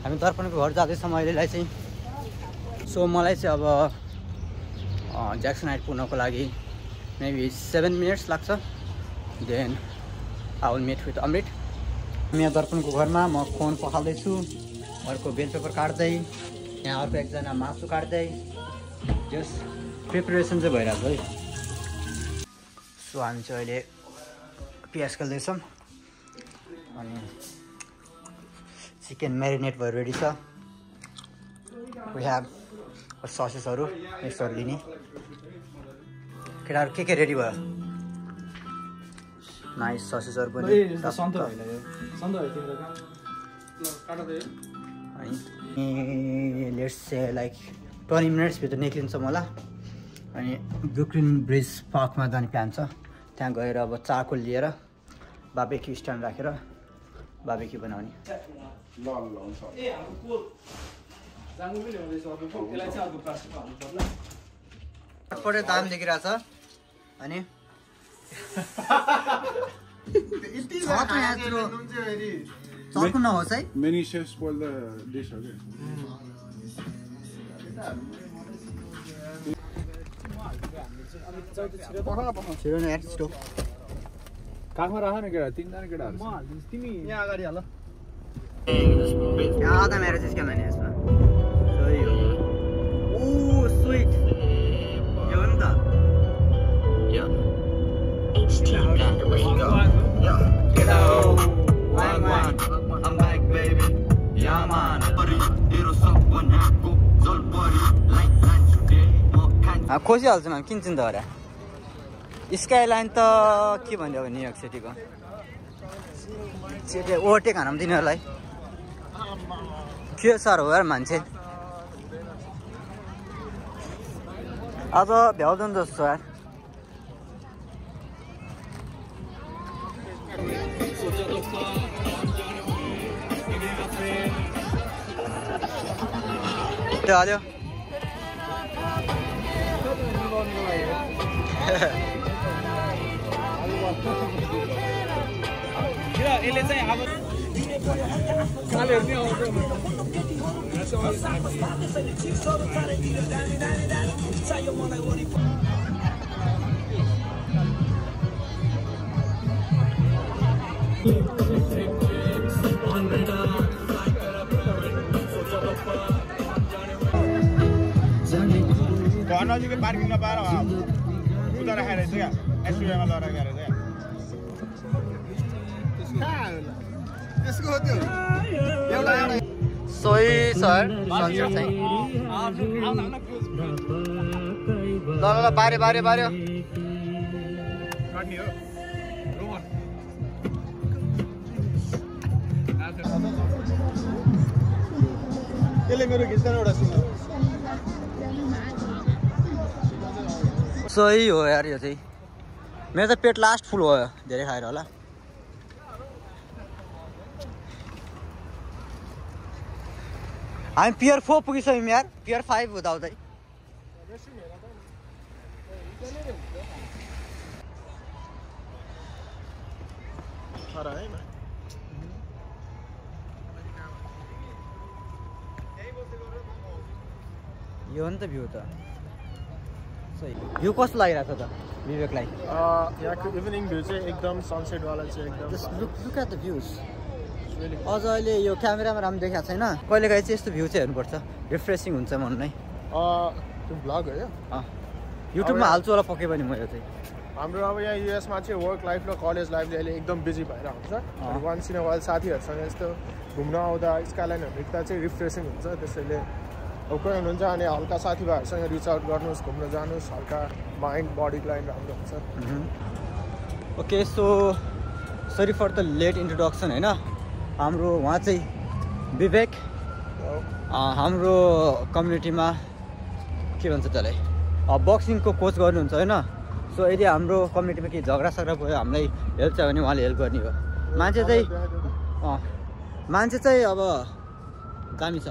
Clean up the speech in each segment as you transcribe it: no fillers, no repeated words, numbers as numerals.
हामी दर्पणको घर जाँदैछौँ अहिलेलाई चाहिँ। सो मलाई चाहिँ अब ज्याक्सन हाइट पुग्नको लागि मेबी 7 मिनट्स लाग्छ। Then I will meet with Amrit. यहाँ दर्पणको घरमा म फोन पखाल्दैछु, अर्को बेल पेपर काट्दै, यहाँ अर्को एकजना मासु काट्दै, जस्ट प्रिपरेसन चाहिँ भइरहेको है। सो हामी चाहिँ अहिले पियाज खेल्दैछौँ अनि चिकन म्यारिनेट भएर रेडी छ। वी हेभ ससेसहरू मिक्सहरू लिने। केटाहरू के रेडी भयो? नाइस ससेसहरू पनि। लेट्स से लाइक 20 मिनट्सभित्र निक्लिन्छ मलाई। अनि ब्रुकलिन ब्रिज पार्कमा जाने प्लान छ। त्यहाँ गएर अब चारकोल लिएर बार्बेक्यू स्ट्यान्ड राखेर बार्बेक्यू बनाउने। पटपटे दाम देखिरहेको छ अनि चर्को नहोस् है। Many chefs spoil the dish, okay? छिटो न यार छिटो। काखमा राख न केटा, 3 जना केटाहरु। तिमी यहाँ अगाडि हाल। यहाँ आधा मेरो चाहिँ के माने यसमा। सही हो। ओ स्वीट। यो हो नि त। या। I'm back baby. Yeah man. खोजिहाल्छु म किन चिन्ता गरे। स्काई लाइन त के भन्यो अब न्युयोर्क सिटीको सिटी ओभरटेक हानौँ तिनीहरूलाई। के साह्रो हो यार मान्छे। आज भ्याउँदैन जस्तो यार। त्यो हाल्यो। यसले चाहिँ अब कालेहरु नि आउँछ। नजिकै पार्किङ नपाएर उता राखेर रहेछ क्या, एसयुएमा लएर गएर चाहिँ त्यसको त्यो एउटा सोही सर सन्चर चाहिँ ल ल बारे बारे बारे काट्ने हो। त्यसले मेरो खिच्दैन एउटा सुन्नु। सही हो यार यो चाहिँ। मेरो त पेट लास्ट फुल भयो धेरै खाएर होला। हामी पियर 4 पुगिसक्यौँ यार। पियर 5 हुँदाहुँदै यो हो नि त भ्यू त। भ्यू कस्तो लागिरहेको छ त विवेकलाई? यहाँको इभिनिङ भ्यू चाहिँ एकदम सनसेट वाला चाहिँ एकदम। Look at the views. अझ अहिले यो क्यामेरामा राम्रो देखाएको छैन। कहिलेकाहीँ चाहिँ यस्तो भ्यू चाहिँ हेर्नुपर्छ, रिफ्रेसिङ हुन्छ मन नै। त्यो भ्लग हो यो। युट्युबमा हाल्छु होला पक्कै पनि म यो चाहिँ। हाम्रो अब यहाँ युएसमा चाहिँ वर्क लाइफ र कलेज लाइफले अहिले एकदम बिजी भएर हुन्छ। वान्स इन अ वाइल साथीहरूसँग यस्तो घुम्न आउँदा स्काइलाइनहरू देख्दा चाहिँ रिफ्रेसिङ हुन्छ। त्यसैले अब कोही हुनुहुन्छ अनि हल्का साथीभाइहरूसँग रिच आउट गर्नुहोस्, घुम्न जानुहोस्, हल्का माइन्ड बडीको लागि राम्रो हुन्छ। Okay so sorry for the late introduction होइन। हाम्रो उहाँ चाहिँ विवेक हाम्रो कम्युनिटीमा के भन्छ त्यसलाई बक्सिङको कोच गर्नुहुन्छ होइन। सो यदि हाम्रो कम्युनिटीमा केही झगडा भयो हामीलाई हेल्प चाहियो भने उहाँले हेल्प गर्ने हो। मान्छे चाहिँ अब दामी छ।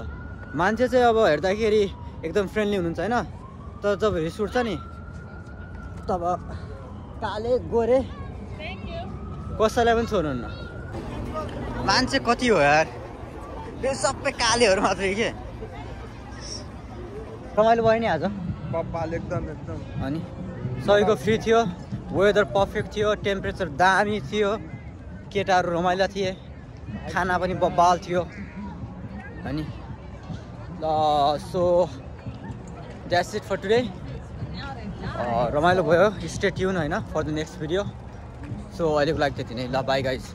मान्छे चाहिँ अब हेर्दाखेरि एकदम फ्रेन्डली हुनुहुन्छ होइन। तर जब रिस उठ्छ नि तब काले गोरे कसैलाई पनि छोड्नुहुन्न। मान्छे कति हो यार। यो सबै कालेहरू मात्रै के रमाइलो भयो नि आज बब्बाल एकदम अनि सबैको फ्री थियो वेदर पर्फेक्ट थियो टेम्परेचर दामी थियो केटाहरू रमाइलो थिए खाना पनि बब्बाल थियो अनि so that's it for today रमाइलो भयो स्टे ट्युन होइन for the next video so अहिलेको लागि त्यति नै ल बाई गाइज